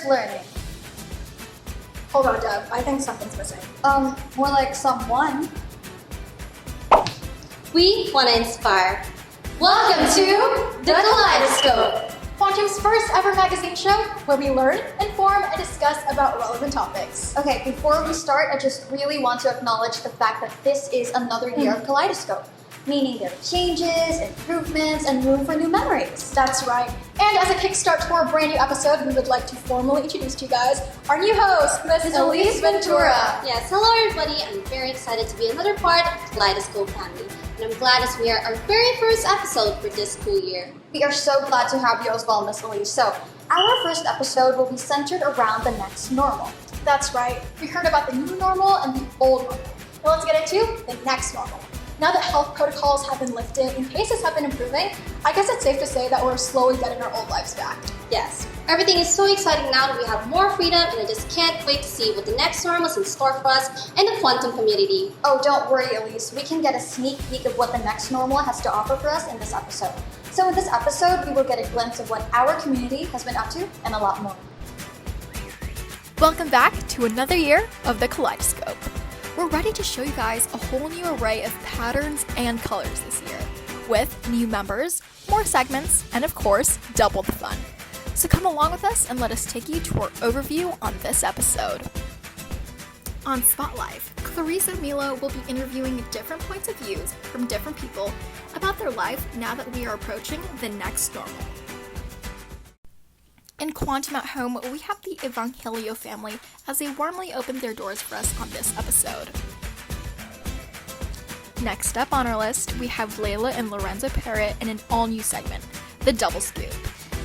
learning. Hold on, Deb. I think something's missing. More like someone. We want to inspire. Welcome to the Kaleidoscope. Quantum's first ever magazine show where we learn, inform, and discuss about relevant topics. Okay, before we start, I just really want to acknowledge the fact that this is another year of Kaleidoscope, meaning there are changes, improvements, and room for new memories. That's right. And as a kickstart to our brand new episode, we would like to formally introduce to you guys our new host, Miss Elise Ventura. Yes, hello everybody. I'm very excited to be another part of the Kaleidoscope family. And I'm glad as we are our very first episode for this school year. We are so glad to have you as well, Miss Elise. So, our first episode will be centered around the next normal. That's right. We heard about the new normal and the old normal. Now let's get into the next normal. Now that health protocols have been lifted and cases have been improving, I guess it's safe to say that we're slowly getting our old lives back. Yes, everything is so exciting now that we have more freedom, and I just can't wait to see what the next normal is in store for us and the quantum community. Oh, don't worry, Elise. We can get a sneak peek of what the next normal has to offer for us in this episode. So in this episode, we will get a glimpse of what our community has been up to and a lot more. Welcome back to another year of the Kaleidoscope. We're ready to show you guys a whole new array of patterns and colors this year, with new members, more segments, and of course, double the fun. So come along with us and let us take you to our overview on this episode. On Spotlight, Clarissa Milo will be interviewing different points of views from different people about their life now that we are approaching the next normal. In Quantum at Home, we have the Evangelio family as they warmly open their doors for us on this episode. Next up on our list, we have Layla and Lorenzo Parrott in an all-new segment, The Double Scoop.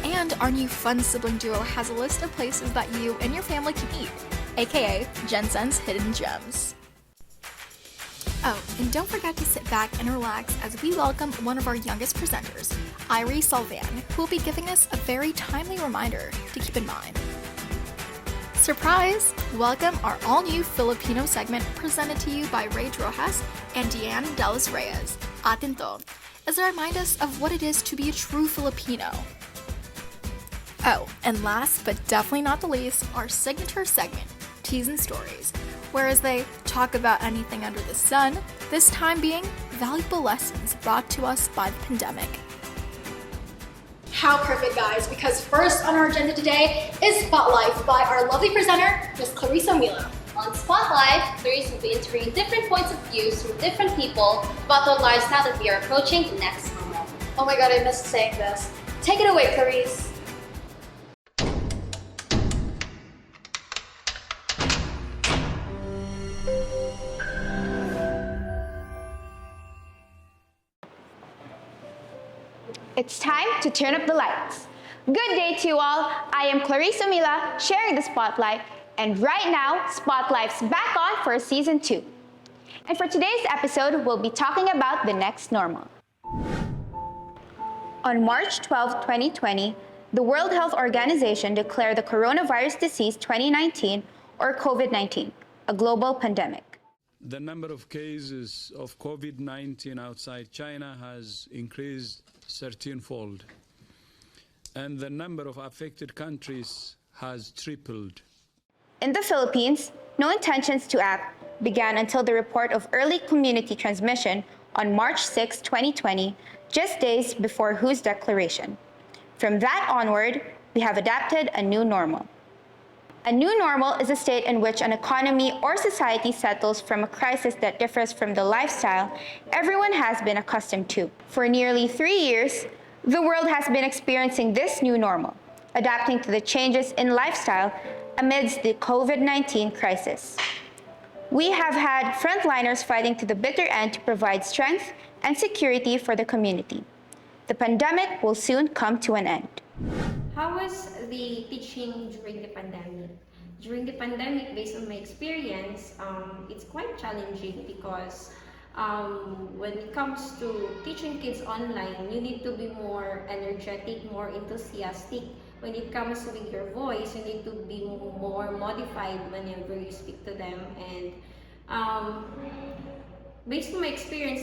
And our new fun sibling duo has a list of places that you and your family can eat, aka Jensen's Hidden Gems. Oh, and don't forget to sit back and relax as we welcome one of our youngest presenters, Irie Salvan, who will be giving us a very timely reminder to keep in mind. Surprise! Welcome our all-new Filipino segment presented to you by Ray Rojas and Deanne Dallas Reyes, Atinto, as they remind us of what it is to be a true Filipino. Oh, and last but definitely not the least, our signature segment, Teas and Stories, whereas they talk about anything under the sun, this time being valuable lessons brought to us by the pandemic. How perfect, guys, because first on our agenda today is Spotlight by our lovely presenter, Miss Clarissa Milo. On Spotlight, Clarice will be interviewing different points of views from different people about their lives now that we are approaching the next normal. Oh my god, I missed saying this. Take it away, Clarice. It's time to turn up the lights. Good day to you all. I am Clarissa Mila, sharing the Spotlight, and right now, Spotlight's back on for season 2. And for today's episode, we'll be talking about the next normal. On March 12, 2020, the World Health Organization declared the coronavirus disease 2019, or COVID-19, a global pandemic. The number of cases of COVID-19 outside China has increased 13-fold, and the number of affected countries has tripled. In the Philippines, no intentions to act began until the report of early community transmission on March 6, 2020, just days before WHO's declaration. From that onward, we have adapted a new normal. A new normal is a state in which an economy or society settles from a crisis that differs from the lifestyle everyone has been accustomed to. For nearly 3 years, the world has been experiencing this new normal, adapting to the changes in lifestyle amidst the COVID-19 crisis. We have had frontliners fighting to the bitter end to provide strength and security for the community. The pandemic will soon come to an end. How was the teaching during the pandemic? During the pandemic, based on my experience, it's quite challenging because when it comes to teaching kids online, you need to be more energetic, more enthusiastic. When it comes with your voice, you need to be more modified whenever you speak to them. And based on my experience,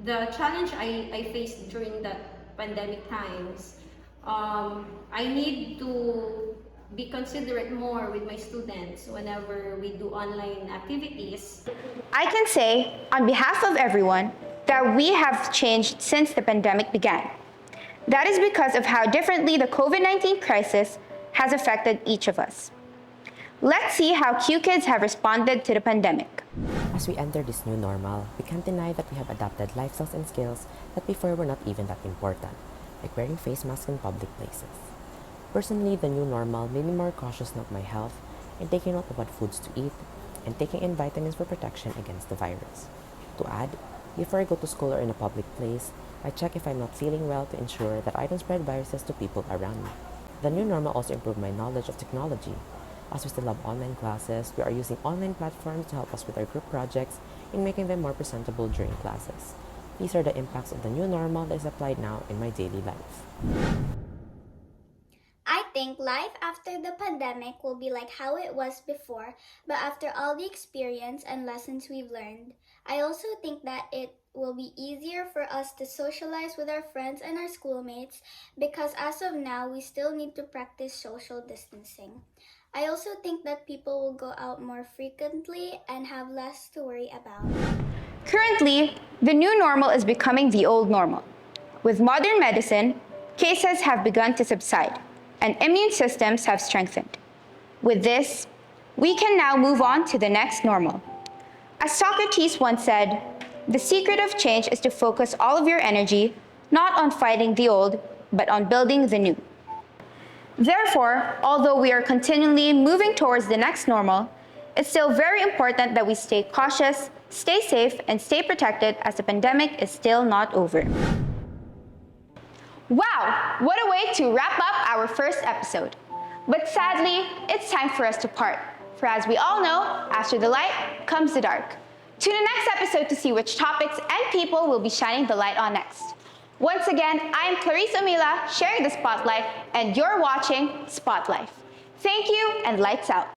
the challenge I faced during that pandemic times, I need to be considerate more with my students whenever we do online activities. I can say, on behalf of everyone, that we have changed since the pandemic began. That is because of how differently the COVID-19 crisis has affected each of us. Let's see how Q-Kids have responded to the pandemic. As we enter this new normal, we can't deny that we have adopted lifestyles and skills that before were not even that important, like wearing face masks in public places. Personally, the new normal made me more cautious of my health and taking note of what foods to eat and taking in vitamins for protection against the virus. To add, before I go to school or in a public place, I check if I'm not feeling well to ensure that I don't spread viruses to people around me. The new normal also improved my knowledge of technology. As we still have online classes, we are using online platforms to help us with our group projects and making them more presentable during classes. These are the impacts of the new normal that is applied now in my daily life. I think life after the pandemic will be like how it was before, but after all the experience and lessons we've learned. I also think that it will be easier for us to socialize with our friends and our schoolmates because as of now, we still need to practice social distancing. I also think that people will go out more frequently and have less to worry about. Currently, the new normal is becoming the old normal. With modern medicine, cases have begun to subside and immune systems have strengthened. With this, we can now move on to the next normal. As Socrates once said, the secret of change is to focus all of your energy not on fighting the old, but on building the new. Therefore, although we are continually moving towards the next normal, it's still very important that we stay cautious, stay safe, and stay protected as the pandemic is still not over. Wow, what a way to wrap up our first episode. But sadly, it's time for us to part. For as we all know, after the light comes the dark. Tune in next episode to see which topics and people will be shining the light on next. Once again, I am Clarice Amila, sharing the spotlight, and you're watching Spotlight. Thank you, and lights out.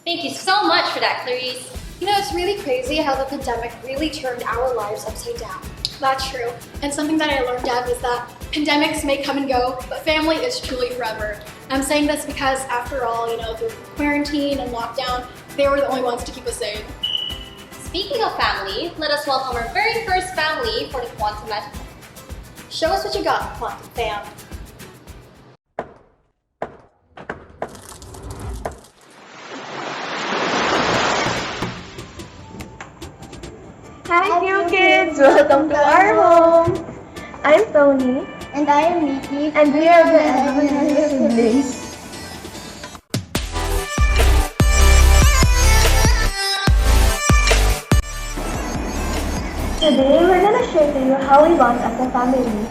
Thank you so much for that, Clarice. You know, it's really crazy how the pandemic really turned our lives upside down. That's true. And something that I learned, Dad, was that pandemics may come and go, but family is truly forever. I'm saying this because after all, through quarantine and lockdown, they were the only ones to keep us safe. Speaking of family, let us welcome our very first family for the Quantum Magic. Show us what you got, Quantum fam. Hi, new kids! Welcome to our home! I'm Tony. And I am Nikki. And we are the Ebenezer siblings. Today, we're gonna share to you how we bond as a family.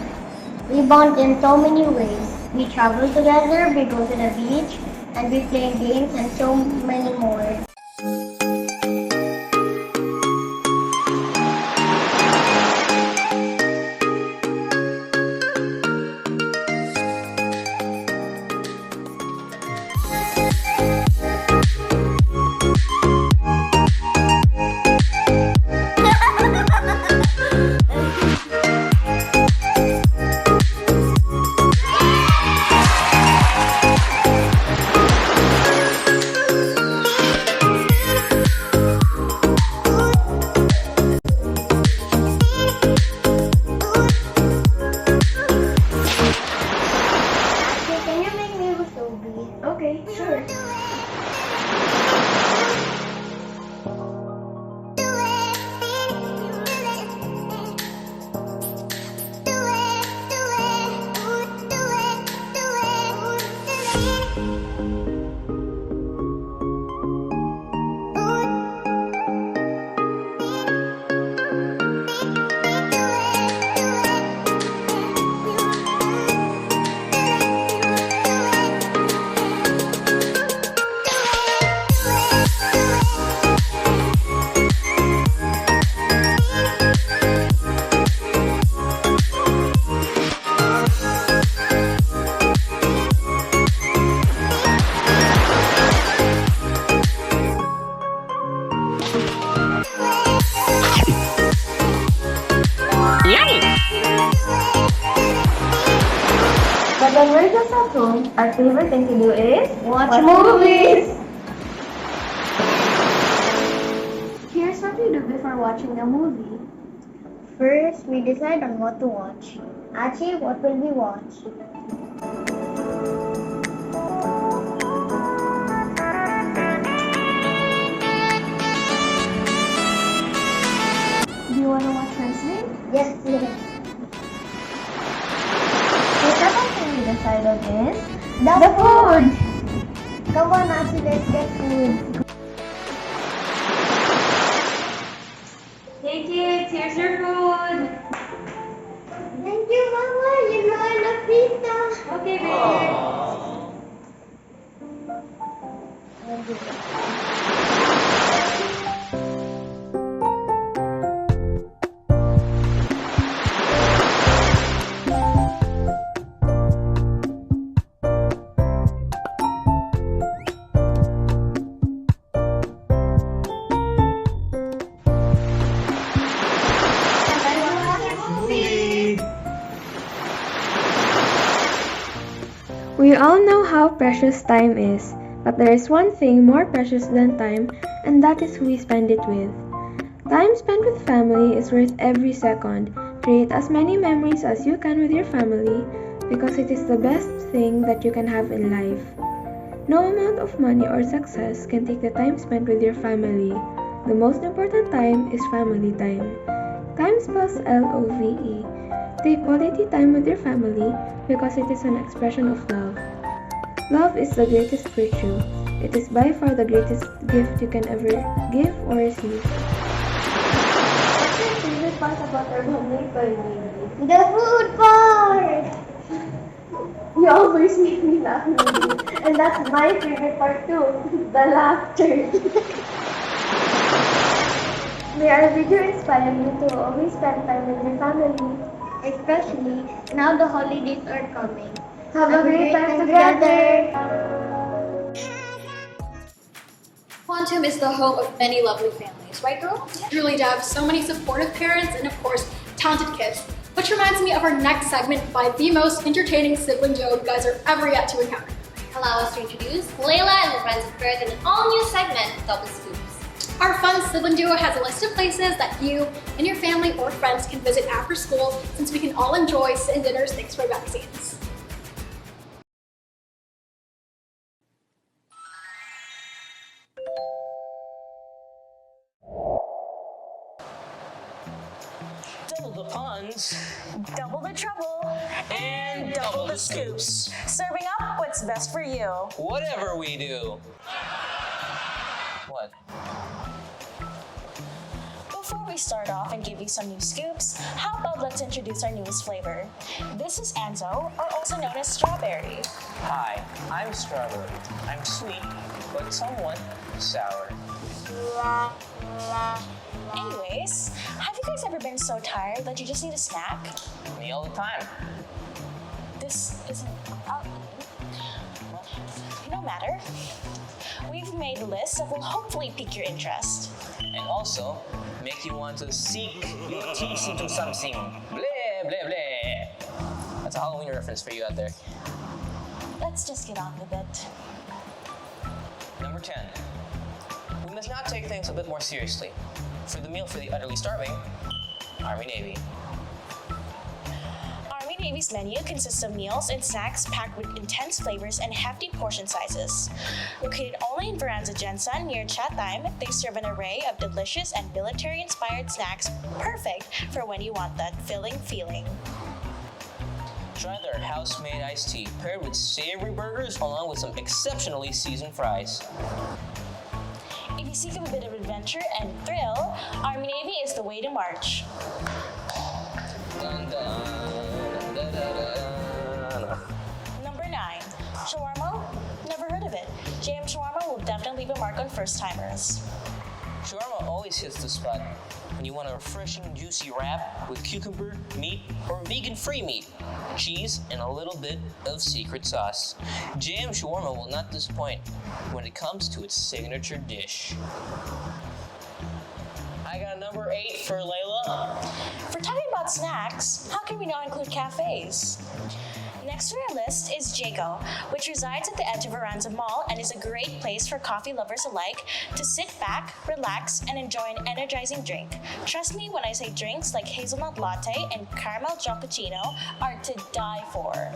We bond in so many ways. We travel together, we go to the beach, and we play games and so many more. when we're just at home, our favorite thing to do is watch movies. Here's what we do before watching a movie. First, we decide on what to watch. Achi, what will we watch? Do you want to watch wrestling? Yes. The second thing we decided is the food. Come on, Achi, let's get food. Hey kids, here's your food. Thank you, Mama. You know I love pizza. Okay, baby. We all know how precious time is, but there is one thing more precious than time, and that is who we spend it with. Time spent with family is worth every second. Create as many memories as you can with your family, because it is the best thing that you can have in life. No amount of money or success can take the time spent with your family. The most important time is family time. Time spells Love. Take quality time with your family because it is an expression of love. Love is the greatest virtue. It is by far the greatest gift you can ever give or receive. What's your favorite part about our family party? The food part! You always make me laugh, Lily. And that's my favorite part too, the laughter. May our video inspire you to always spend time with your family. Especially now the holidays are coming. Have a great time together. Quantum is the home of many lovely families, right, girl? Truly, Deb, so many supportive parents and, of course, talented kids. Which reminds me of our next segment by the most entertaining sibling duo you guys are ever yet to encounter. Allow us to introduce Layla and her friends of Earth in an all-new segment, Double Scoops. Our fun sibling duo has a list of places that you and your family or friends can visit after school, since we can all enjoy sit-in dinners thanks to our vaccines. Double the puns, Double the trouble, and double the scoops. serving up what's best for you. Whatever we do. What? Before we start off and give you some new scoops, how about let's introduce our newest flavor. This is Anzo, or also known as strawberry. Hi, I'm Strawberry. I'm sweet, but somewhat sour. Anyways, have you guys ever been so tired that you just need a snack? Me all the time. This isn't about you. Well, no matter. We've made a list that will hopefully pique your interest. And also, make you want to seek your teeth into something. Blah, blah, blah. That's a Halloween reference for you out there. Let's just get on with it. Number 10. We must not take things a bit more seriously. For the meal for the utterly starving, Army Navy. Army Navy's menu consists of meals and snacks packed with intense flavors and hefty portion sizes. Located only in Veranza Jensen near Chatime, they serve an array of delicious and military-inspired snacks perfect for when you want that filling feeling. Try their house-made iced tea paired with savory burgers along with some exceptionally seasoned fries. If you seek a bit of adventure and thrill, Army Navy is the way to march. Dun, dun, da, da, da. Number 9, shawarma? Never heard of it. JM Shawarma will definitely leave a mark on first-timers. Shawarma always hits the spot when you want a refreshing, juicy wrap with cucumber, meat, or vegan-free meat, cheese, and a little bit of secret sauce. JM Shawarma will not disappoint when it comes to its signature dish. I got a number 8 for Layla. For talking about snacks, how can we not include cafes? Next on our list is Jago, which resides at the edge of Aranza Mall and is a great place for coffee lovers alike to sit back, relax, and enjoy an energizing drink. Trust me when I say drinks like hazelnut latte and caramel cappuccino are to die for.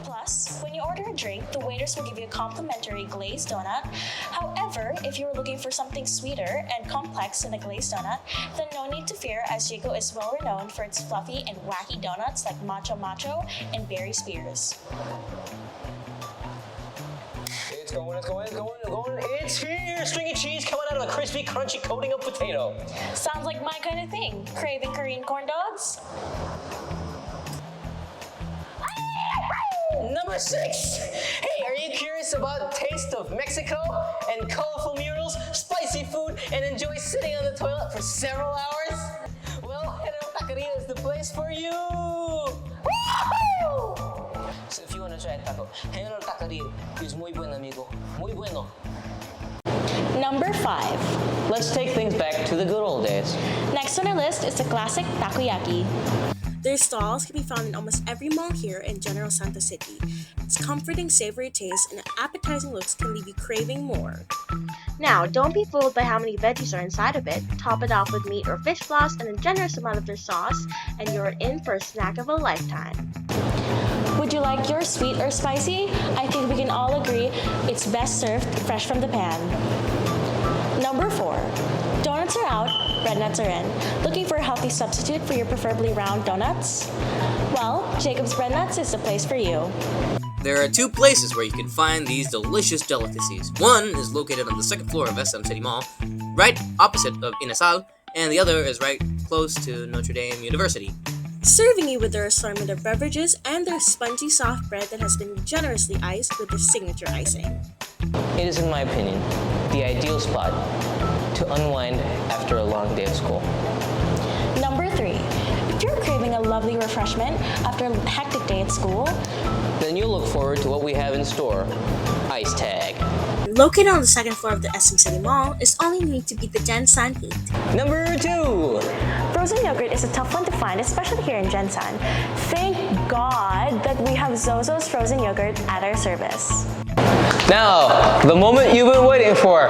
Plus, when you order a drink, the waiters will give you a complimentary glazed donut. However, if you're looking for something sweeter and complex than a glazed donut, then no need to fear, as Jago is well renowned for its fluffy and wacky donuts like Macho Macho and Berry Spears. It's going. It's here! Stringy cheese coming out of a crispy, crunchy coating of potato. Sounds like my kind of thing. Craving Korean corn dogs? Number 6! Hey, are you curious about the taste of Mexico and colorful murals, spicy food, and enjoy sitting on the toilet for several hours? Well, General Taqueria is the place for you! Woo! So if you want to try taco, General Taqueria is muy buen amigo. Muy bueno. Number 5. Let's take things back to the good old days. Next on our list is the classic takoyaki. Their stalls can be found in almost every mall here in General Santos City. Its comforting, savory taste and appetizing looks can leave you craving more. Now, don't be fooled by how many veggies are inside of it. Top it off with meat or fish floss and a generous amount of their sauce, and you're in for a snack of a lifetime. Would you like yours sweet or spicy? I think we can all agree it's best served fresh from the pan. Number 4. Donuts are out, bread nuts are in. Looking for a healthy substitute for your preferably round donuts? Well, Jacob's Bread Nuts is the place for you. There are 2 places where you can find these delicious delicacies. One is located on the 2nd floor of SM City Mall, right opposite of Inasal, and the other is right close to Notre Dame University. Serving you with their assortment of beverages and their spongy soft bread that has been generously iced with their signature icing. It is, in my opinion, the ideal spot to unwind after a long day of school. Number 3. If you're craving a lovely refreshment after a hectic day at school, then you'll look forward to what we have in store, Ice Tag. Located on the 2nd floor of the SM City Mall, it's all you need to beat the Gensan heat. Number 2. Frozen yogurt is a tough one to find, especially here in Gensan. Thank God that we have Zozo's frozen yogurt at our service. Now, the moment you've been waiting for.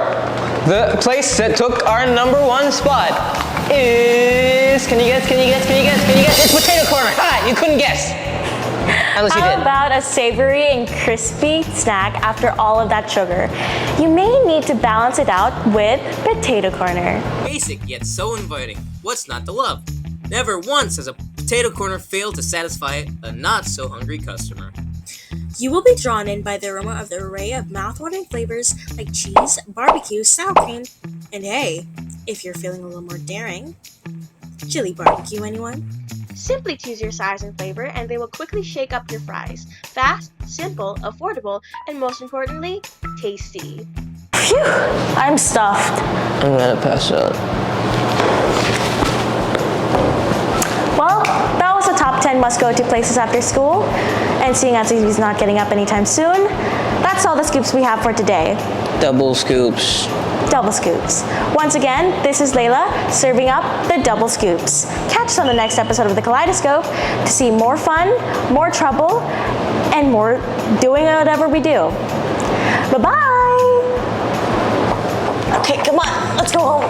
The place that took our number 1 spot is... Can you guess? It's Potato Corner! Ha! You couldn't guess! Unless you did. How about a savory and crispy snack after all of that sugar? You may need to balance it out with Potato Corner. Basic yet so inviting. What's not to love? Never once has a Potato Corner failed to satisfy a not-so-hungry customer. You will be drawn in by the aroma of the array of mouth-watering flavors like cheese, barbecue, sour cream, and hey, if you're feeling a little more daring, chili barbecue, anyone? Simply choose your size and flavor and they will quickly shake up your fries. Fast, simple, affordable, and most importantly, tasty. Phew! I'm stuffed. I'm gonna pass out. Well, that was the top 10 must-go-to places after school. And seeing as he's not getting up anytime soon, that's all the scoops we have for today. Double scoops. Double scoops. Once again, this is Layla serving up the double scoops. Catch us on the next episode of the Kaleidoscope to see more fun, more trouble, and more doing whatever we do. Bye-bye! Okay, come on, let's go home.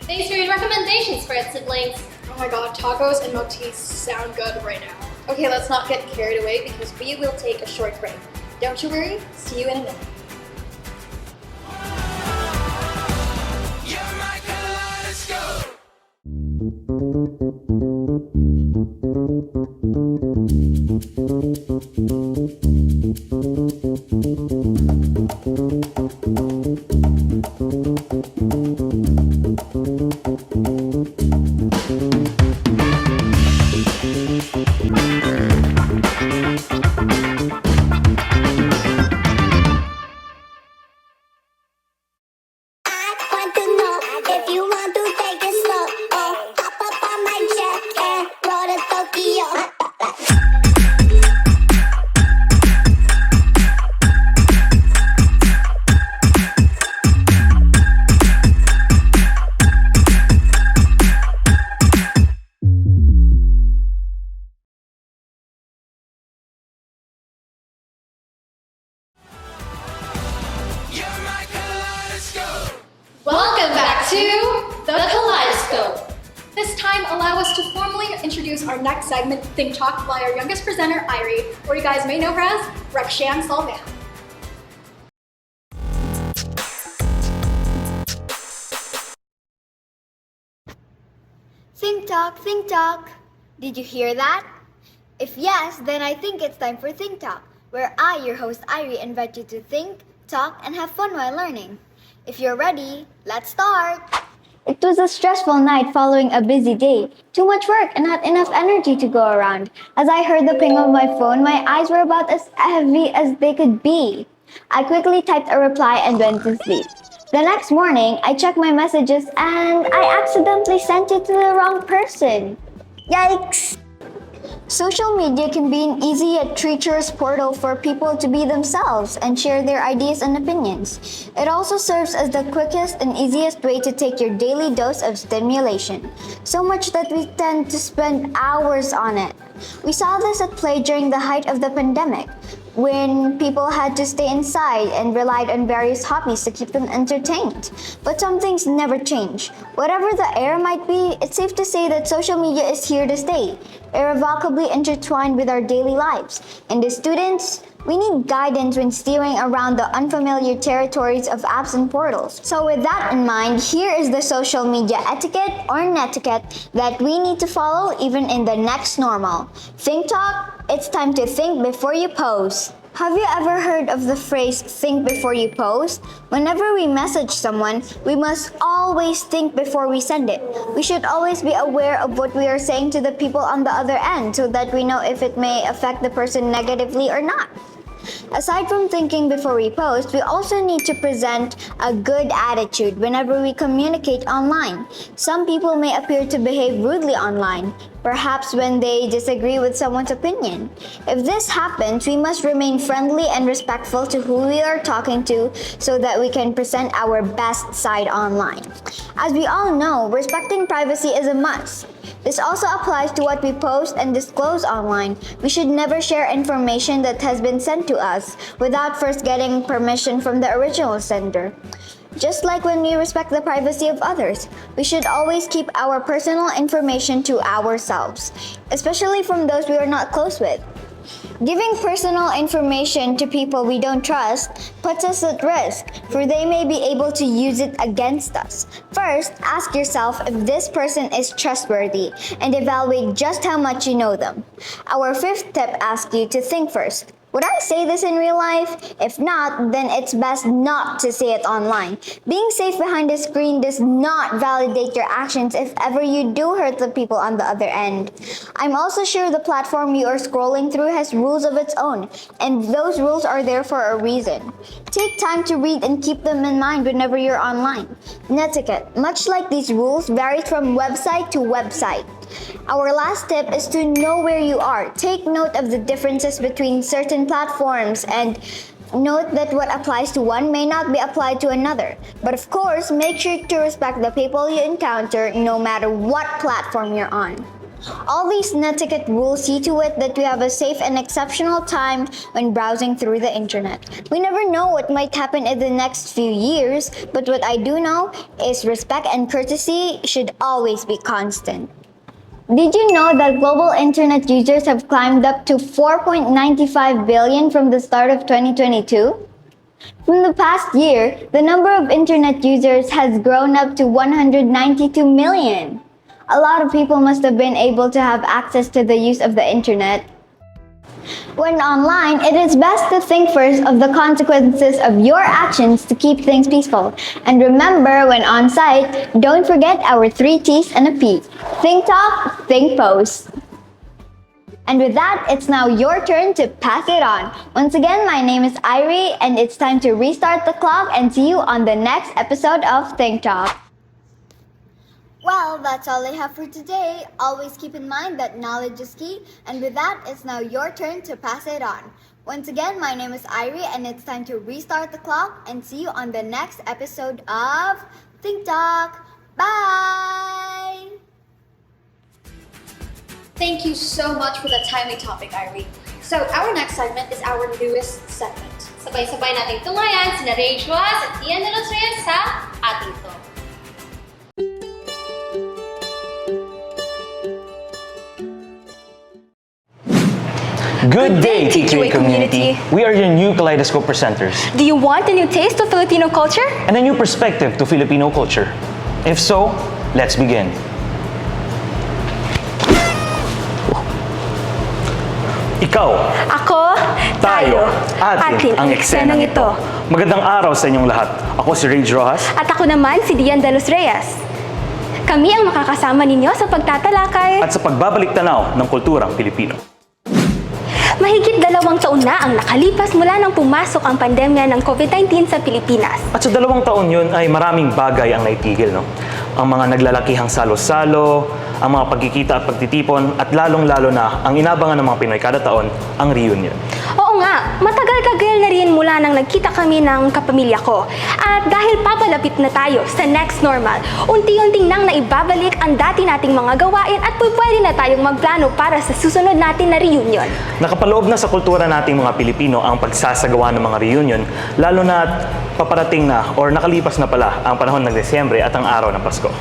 Thanks for your recommendations, Fred siblings. Oh my god, tacos and motis sound good right now. Okay, let's not get carried away because we will take a short break. Don't you worry, see you in a minute. You're my kaleidoscope. to The Kaleidoscope. This time, allow us to formally introduce our next segment, Think Talk, by our youngest presenter, Irie, or you guys may know her as Rakshan Salvan. Think Talk, Think Talk. Did you hear that? If yes, then I think it's time for Think Talk, where I, your host Irie, invite you to think, talk, and have fun while learning. If you're ready, let's start! It was a stressful night following a busy day. Too much work and not enough energy to go around. As I heard the ping of my phone, my eyes were about as heavy as they could be. I quickly typed a reply and went to sleep. The next morning, I checked my messages and I accidentally sent it to the wrong person. Yikes! Social media can be an easy yet treacherous portal for people to be themselves and share their ideas and opinions. It also serves as the quickest and easiest way to take your daily dose of stimulation, so much that we tend to spend hours on it. We saw this at play during the height of the pandemic, when people had to stay inside and relied on various hobbies to keep them entertained. But some things never change. Whatever the era might be, it's safe to say that social media is here to stay, irrevocably intertwined with our daily lives. And as students, we need guidance when steering around the unfamiliar territories of apps and portals. So with that in mind, here is the social media etiquette or netiquette that we need to follow even in the next normal. Think Talk, it's time to think before you post. Have you ever heard of the phrase, think before you post? Whenever we message someone, we must always think before we send it. We should always be aware of what we are saying to the people on the other end so that we know if it may affect the person negatively or not. Aside from thinking before we post, we also need to present a good attitude whenever we communicate online. Some people may appear to behave rudely online, perhaps when they disagree with someone's opinion. If this happens, we must remain friendly and respectful to who we are talking to so that we can present our best side online. As we all know, respecting privacy is a must. This also applies to what we post and disclose online. We should never share information that has been sent to us without first getting permission from the original sender. Just like when we respect the privacy of others, we should always keep our personal information to ourselves, especially from those we are not close with. Giving personal information to people we don't trust puts us at risk, for they may be able to use it against us. First, ask yourself if this person is trustworthy and evaluate just how much you know them. Our fifth tip asks you to think first. Would I say this in real life? If not, then it's best not to say it online. Being safe behind a screen does not validate your actions if ever you do hurt the people on the other end. I'm also sure the platform you are scrolling through has rules of its own, and those rules are there for a reason. Take time to read and keep them in mind whenever you're online. Netiquette, much like these rules, varies from website to website. Our last tip is to know where you are. Take note of the differences between certain platforms and note that what applies to one may not be applied to another. But of course, make sure to respect the people you encounter no matter what platform you're on. All these netiquette rules see to it that we have a safe and exceptional time when browsing through the internet. We never know what might happen in the next few years, but what I do know is respect and courtesy should always be constant. Did you know that global internet users have climbed up to 4.95 billion from the start of 2022? From the past year, the number of internet users has grown up to 192 million. A lot of people must have been able to have access to the use of the internet. When online, it is best to think first of the consequences of your actions to keep things peaceful. And remember, when on site, don't forget our 3 T's and a P. Think talk, think post. And with that, it's now your turn to pass it on. Once again, my name is Irie, and it's time to restart the clock and see you on the next episode of Think Talk. Well, that's all I have for today. Always keep in mind that knowledge is key. And with that, it's now your turn to pass it on. Once again, my name is Irie, and it's time to restart the clock and see you on the next episode of Think Talk. Bye! Thank you so much for that timely topic, Irie. So our next segment is our newest segment. Sabay-sabay nating tulayan sina Ray Schwartz at Ian de los Reyes sa ating to. Good day, TQA community. We are your new Kaleidoscope presenters. Do you want a new taste of Filipino culture? And a new perspective to Filipino culture. If so, let's begin. Ikaw, Ako, tayo, atin ang eksenang ito. Magandang araw sa inyong lahat. Ako si Rage Rojas. At ako naman si Dian de los Reyes. Kami ang makakasama ninyo sa pagtatalakay At sa pagbabalik tanaw ng kulturang Pilipino. Mahigit 2 taon na ang nakalipas mula nang pumasok ang pandemya ng COVID-19 sa Pilipinas. At sa 2 taon yun ay maraming bagay ang naitigil, no? Ang mga naglalakihang salo-salo, ang mga pagkikita at pagtitipon, at lalong-lalo na ang inabangan ng mga Pinoy kada taon, ang reunion. Oo nga, matagal-tagal na rin mula nang nagkita kami ng kapamilya ko. At dahil papalapit na tayo sa next normal, unti-unting nang naibabalik ang dati nating mga gawain at pwede na tayong magplano para sa susunod natin na reunion. Nakapaloob na sa kultura nating mga Pilipino ang pagsasagawa ng mga reunion, lalo na paparating na or nakalipas na pala ang panahon ng Desyembre at ang araw ng Pasko.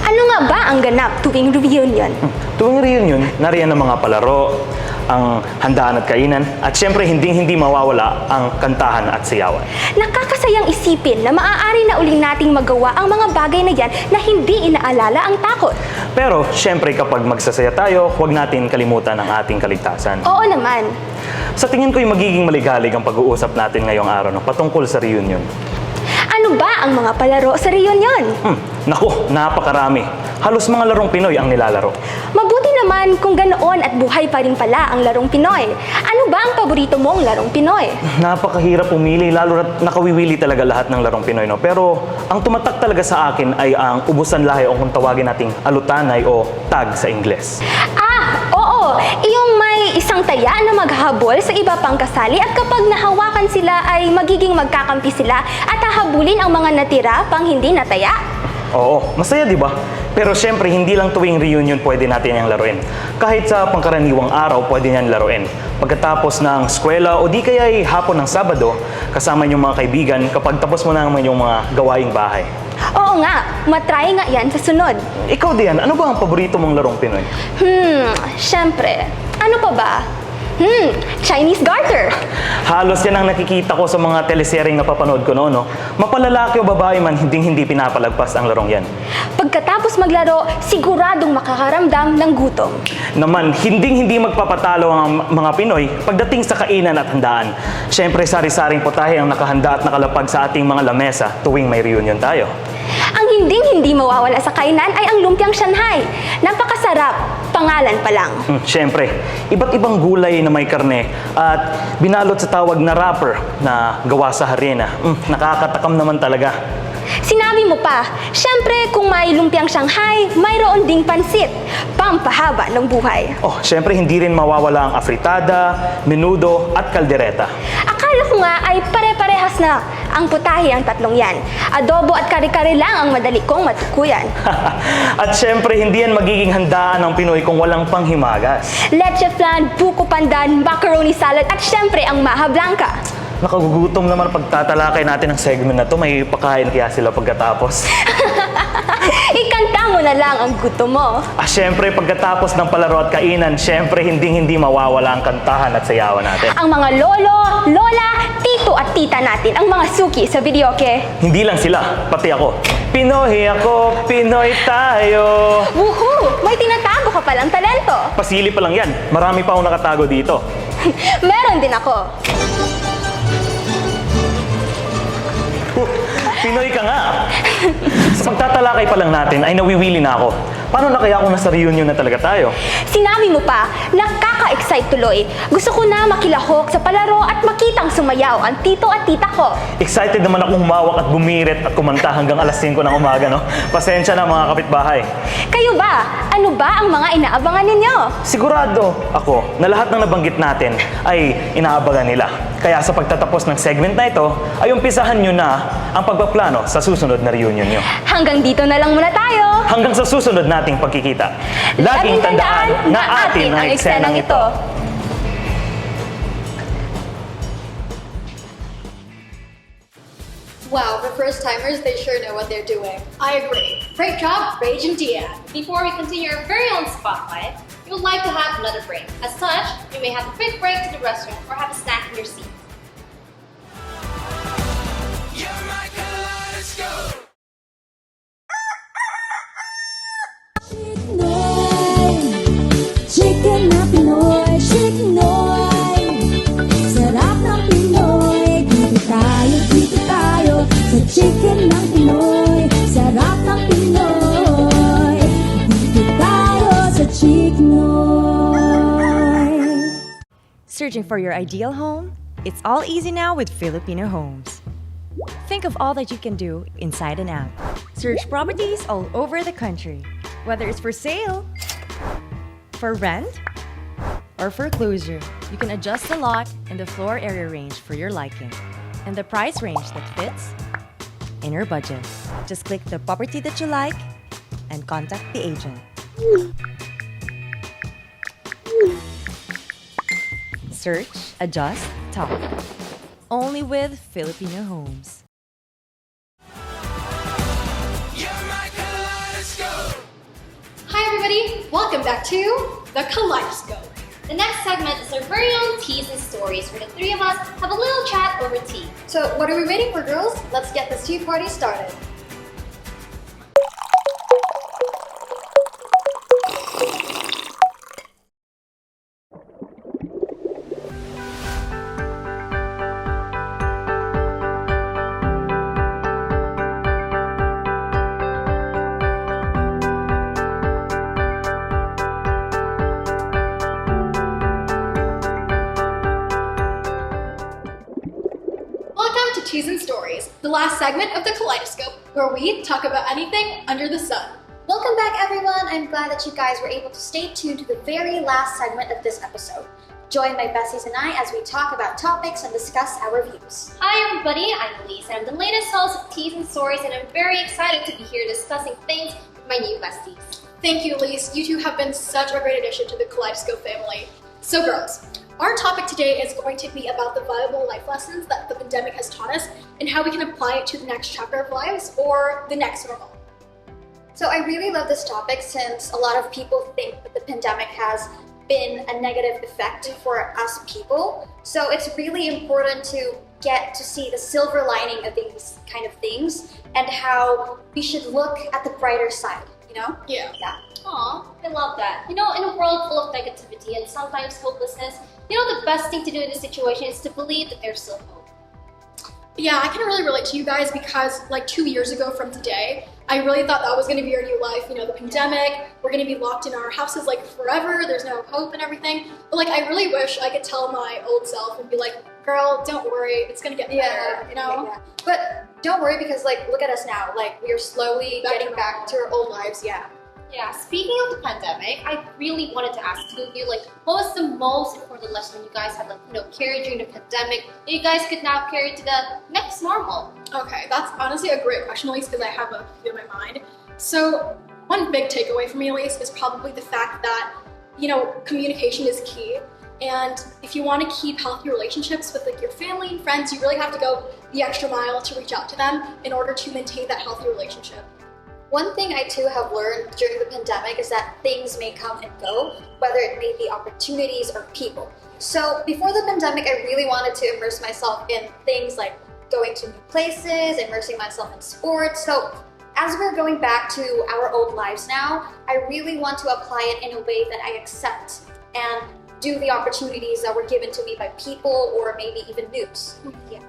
Ano nga ba ang ganap tuwing reunion? Tuwing reunion, nariyan ang mga palaro, ang handaan at kainan, at syempre hindi mawawala ang kantahan at sayawan. Nakakasayang isipin na maaari na uling nating magawa ang mga bagay na yan na hindi inaalala ang takot. Pero syempre kapag magsasaya tayo, huwag natin kalimutan ang ating kaligtasan. Oo naman. Sa tingin ko'y magiging maligalig ang pag-uusap natin ngayong araw patungkol sa reunion. Ano ba ang mga palaro sa reunion? Naku, napakarami. Halos mga larong Pinoy ang nilalaro. Mabuti naman kung ganoon at buhay pa rin pala ang larong Pinoy. Ano ba ang paborito mong larong Pinoy? Napakahirap pumili, lalo na nakawiwili talaga lahat ng larong Pinoy, no? Pero ang tumatak talaga sa akin ay ang ubusan lahi o kung tawagin nating alutanay o tag sa Ingles. Oo! Iyong may isang taya na maghahabol sa iba pang kasali at kapag nahawakan sila ay magiging magkakampi sila at hahabulin ang mga natira pang hindi nataya. Oo, masaya di ba? Pero syempre, hindi lang tuwing reunion pwede natin yung laruin. Kahit sa pangkaraniwang araw, pwede niyan laruin. Pagkatapos ng eskwela o di kaya ay hapon ng Sabado, kasama yung mga kaibigan kapag tapos mo na naman yung mga gawaing bahay. Oo nga, matry nga yan sa sunod. Ikaw, Dian, ano ba ang paborito mong larong Pinoy? Syempre. Ano pa ba? Chinese garter. Halos yan ang nakikita ko sa mga teleseryeng napapanood ko noon, no? Mapalalaki o babae man, hindi pinapalagpas ang larong yan. Pagkatapos maglaro, siguradong makakaramdam ng gutom. Naman, hindi magpapatalo ang mga Pinoy pagdating sa kainan at handaan. Siyempre, sari-saring putahe ang nakahanda at nakalapag sa ating mga lamesa tuwing may reunion tayo. Ang hindi mawawala sa kainan ay ang lumpiang Shanghai. Napakasarap, pangalan pa lang. Siyempre, iba't ibang gulay na may karne at binalot sa tawag na wrapper na gawa sa harina. Nakakatakam naman talaga. Sinabi mo pa, syempre kung may lumpiang Shanghai, mayroon ding pansit, pampahaba ng buhay. Syempre hindi rin mawawala ang afritada, menudo at kaldereta. Akala ko nga ay pare-parehas na ang putahe ang tatlong yan. Adobo at kare-kare lang ang madali kong matukuyan. At syempre hindi yan magiging handaan ng Pinoy kung walang panghimagas. Leche flan, buko pandan, macaroni salad at syempre ang maha blanca. Nakagugutom naman pagtatalakay natin ang segment na to. May pakain kaya sila pagkatapos. Ikanta mo na lang ang gusto mo. Syempre, pagkatapos ng palaro at kainan, syempre, hindi mawawala ang kantahan at sayawan natin. Ang mga lolo, lola, tito at tita natin, ang mga suki sa videoke. Hindi lang sila, pati ako. Pinoy ako, Pinoy tayo. Woohoo! May tinatago ka palang talento. Pasili pa lang yan. Marami pa akong nakatago dito. Meron din ako. Pinoy ka nga! Sa pagtatalakay pa lang natin ay nawiwili na ako. Paano na kaya kung nasa reunion na talaga tayo? Sinabi mo pa, nakaka-excite tuloy. Gusto ko na makilahok sa palaro at makitang sumayaw ang tito at tita ko. Excited naman akong humawak at bumirit at kumanta hanggang alas 5 ng umaga, no? Pasensya na mga kapitbahay. Kayo ba? Ano ba ang mga inaabangan ninyo? Sigurado ako na lahat ng nabanggit natin ay inaabangan nila. Kaya sa pagtatapos ng segment na ito, ay umpisahan nyo na ang pagpaplano sa susunod na reunion nyo. Hanggang dito na lang muna tayo. Hanggang sa susunod nating pagkikita. Laging tandaan na atin ang eksenang ito. Wow, for first-timers, they sure know what they're doing. I agree. Great job, Rage and Dia. Before we continue our very own spotlight, we you would like to have another break. As such, you may have a quick break to the restroom or have a snack in your seat. You're my kaleidoscope. Chicken na Pinoy, Chiknoy. Sarap ng Pinoy, dito tayo sa chicken ng Pinoy. Sarap ng Pinoy, dito tayo sa Chiknoy. Searching for your ideal home? It's all easy now with Filipino Homes. Think of all that you can do inside and out. Search properties all over the country, whether it's for sale, for rent, or foreclosure. You can adjust the lot and the floor area range for your liking, and the price range that fits in your budget. Just click the property that you like and contact the agent. Search, adjust, talk. Only with Filipino Homes. Hi everybody, welcome back to the Kaleidoscope. The next segment is our very own teas and stories where the three of us have a little chat over tea. So what are we waiting for, girls? Let's get this tea party started. Welcome to Teas and Stories, the last segment of the Kaleidoscope, where we talk about anything under the sun. Welcome back, everyone. I'm glad that you guys were able to stay tuned to the very last segment of this episode. Join my besties and I as we talk about topics and discuss our views. Hi everybody, I'm Elise and I'm the latest host of Teas and Stories and I'm very excited to be here discussing things with my new besties. Thank you, Elise. You two have been such a great addition to the Kaleidoscope family. So girls, our topic today is going to be about the valuable life lessons that the pandemic has taught us and how we can apply it to the next chapter of lives or the next normal. So I really love this topic since a lot of people think that the pandemic has been a negative effect for us people. So it's really important to get to see the silver lining of these kind of things and how we should look at the brighter side, you know? Yeah. Aw, I love that. You know, in a world full of negativity and sometimes hopelessness, you know the best thing to do in this situation is to believe that there's still hope. Yeah, I can really relate to you guys because like 2 years ago from today, I really thought that was going to be our new life. You know, the pandemic, we're going to be locked in our houses like forever, there's no hope and everything. But like, I really wish I could tell my old self and be like, girl, don't worry, it's going to get better, you know? Yeah. But don't worry because like, look at us now. Like, we are slowly getting back to our old lives, yeah. Yeah, speaking of the pandemic, I really wanted to ask two of you, like, what was the most important lesson you guys had, like, you know, carried during the pandemic that you guys could now carry to the next normal? Okay, that's honestly a great question, Elise, because I have a few in my mind. So, one big takeaway for me, Elise, is probably the fact that, you know, communication is key. And if you want to keep healthy relationships with like your family and friends, you really have to go the extra mile to reach out to them in order to maintain that healthy relationship. One thing I too have learned during the pandemic is that things may come and go, whether it may be opportunities or people. So before the pandemic, I really wanted to immerse myself in things like going to new places, immersing myself in sports. So as we're going back to our old lives now, I really want to apply it in a way that I accept and do the opportunities that were given to me by people or maybe even news. Yeah.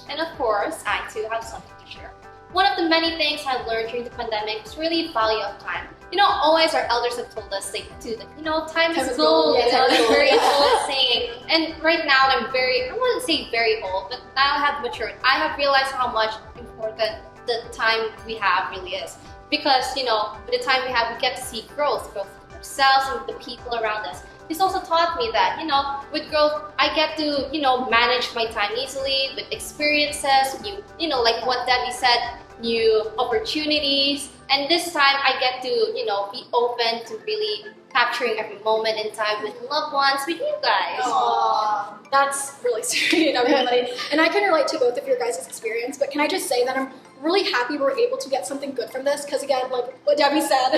And of course, I too have something to share. One of the many things I've learned during the pandemic is really value of time. You know, always our elders have told us like, to, you know, time is gold. Yeah, you know, time is it's gold. very old saying. And right now I wouldn't say very old, but now I have matured. I have realized how much important the time we have really is. Because, you know, with the time we have, we get to see growth with ourselves and with the people around us. It's also taught me that, you know, with growth, I get to, you know, manage my time easily with experiences, you know, like what Debbie said, new opportunities. And this time I get to, you know, be open to really capturing every moment in time with loved ones, with you guys. Aww, that's really sweet, everybody. And I can relate to both of your guys' experience, but can I just say that I'm really happy we're able to get something good from this, because again, like what Debbie said,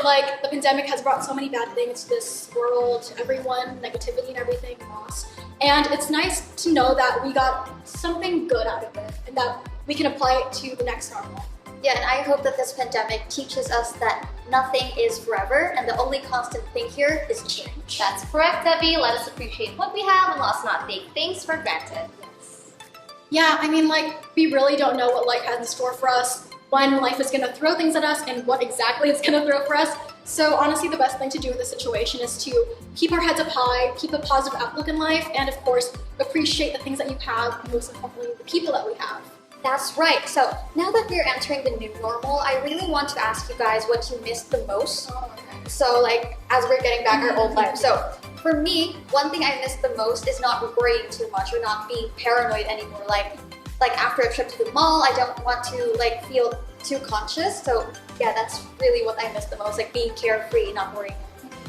like the pandemic has brought so many bad things to this world, to everyone, negativity and everything, loss. And it's nice to know that we got something good out of it and that we can apply it to the next normal. Yeah, and I hope that this pandemic teaches us that nothing is forever and the only constant thing here is change. That's correct, Debbie. Let us appreciate what we have and let's not take things for granted. Yeah, I mean, like, we really don't know what life has in store for us, when life is gonna throw things at us, and what exactly it's gonna throw for us. So honestly, the best thing to do in this situation is to keep our heads up high, keep a positive outlook in life, and of course, appreciate the things that you have, and most importantly, the people that we have. That's right. So now that we're entering the new normal, I really want to ask you guys what you missed the most. So like, as we're getting back our old life. So for me, one thing I miss the most is not worrying too much or not being paranoid anymore. Like after a trip to the mall, I don't want to like feel too conscious. So yeah, that's really what I miss the most, like being carefree, not worrying.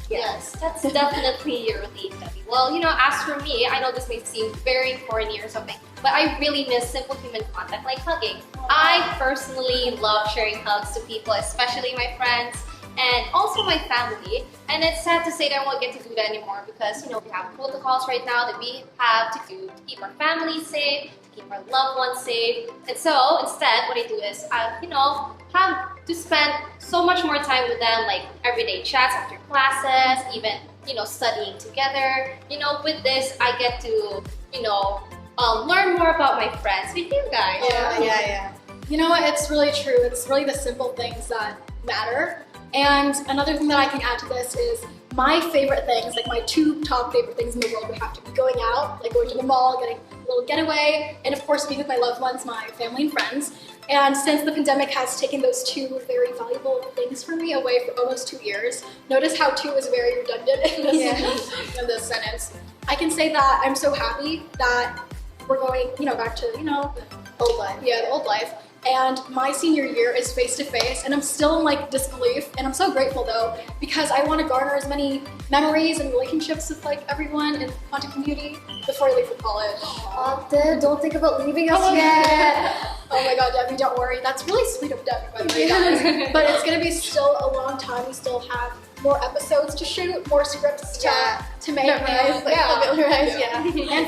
Yes, that's definitely your relief, Debbie. Well, you know, as for me, I know this may seem very corny or something, but I really miss simple human contact like hugging. I personally love sharing hugs to people, especially my friends and also my family. And it's sad to say that I won't get to do that anymore because, you know, we have protocols right now that we have to do to keep our family safe, to keep our loved ones safe. And so instead, what I do is I, you know, have to spend so much more time with them, like everyday chats after classes, even, you know, studying together. You know, with this, I get to, you know, learn more about my friends with you guys. Yeah. You know what? It's really true. It's really the simple things that matter. And another thing that I can add to this is my favorite things, like my two top favorite things in the world would have to be going out, like going to the mall, getting a little getaway, and of course being with my loved ones, my family and friends. And since the pandemic has taken those two very valuable things from me away for almost 2 years, notice how two is very redundant in this sentence. I can say that I'm so happy that we're going, you know, back to, you know, the old life. Yeah, the old life. And my senior year is face-to-face, and I'm still in like disbelief, and I'm so grateful though, because I want to garner as many memories and relationships with like everyone in the content community before I leave for college. Oh, Deb, don't think about leaving us yet. Oh my god, Debbie, don't worry. That's really sweet of Debbie, by the way, guys. But it's gonna be still a long time. We still have more episodes to shoot, more scripts to make. And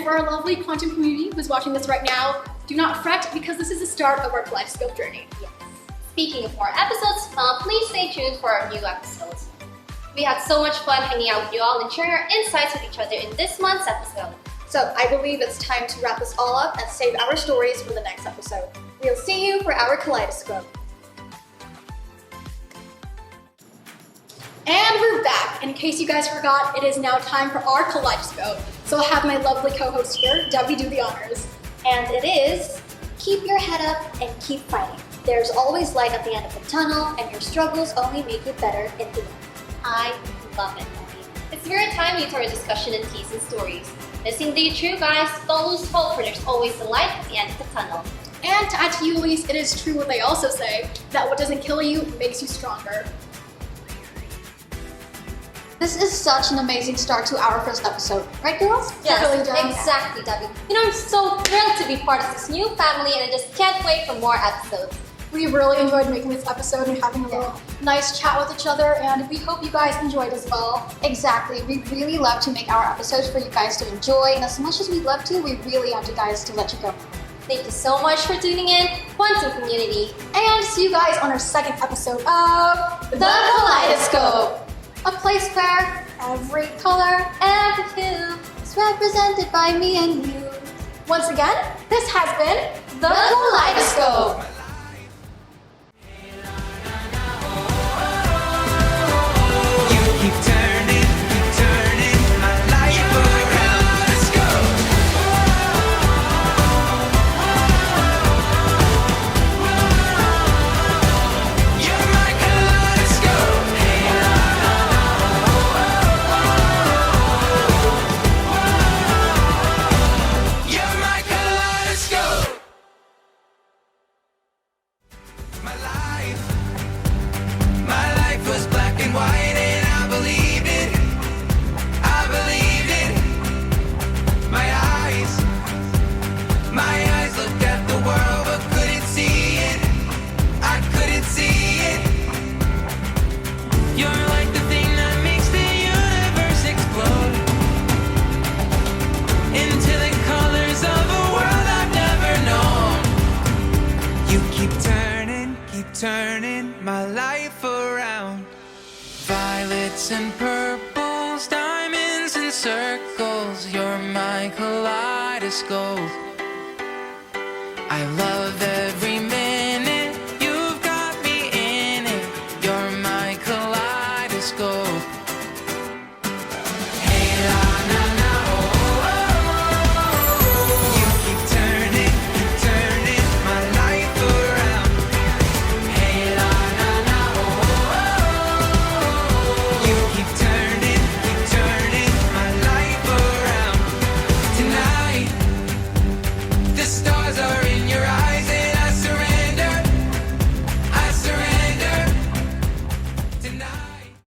for our lovely content community who's watching this right now, do not fret, because this is the start of our Kaleidoscope journey. Yes. Speaking of more episodes, please stay tuned for our new episodes. We had so much fun hanging out with you all and sharing our insights with each other in this month's episode. So I believe it's time to wrap this all up and save our stories for the next episode. We'll see you for our Kaleidoscope. And we're back. In case you guys forgot, it is now time for our Kaleidoscope. So I'll have my lovely co-host here, Debbie, do the honors. And it is, keep your head up and keep fighting. There's always light at the end of the tunnel, and your struggles only make you better in the end. I love it, Debbie. It's very timely to our discussion and teas and stories. It's indeed true, guys. Don't lose hope, for there's always the light at the end of the tunnel. And to add to you, Elise, it is true what they also say, that what doesn't kill you makes you stronger. This is such an amazing start to our first episode, right girls? Yes, exactly, Debbie. You know, I'm so thrilled to be part of this new family and I just can't wait for more episodes. We really enjoyed making this episode and having a little nice chat with each other, and we hope you guys enjoyed as well. Exactly. We really love to make our episodes for you guys to enjoy, and as much as we love to, we really want you guys to let you go. Thank you so much for tuning in, Quantum Community. And see you guys on our second episode of The Kaleidoscope. A place where every color, every hue is represented by me and you. Once again, this has been The Kaleidoscope. turning my life around. Violets and purples, diamonds and circles, you're my kaleidoscope. I love that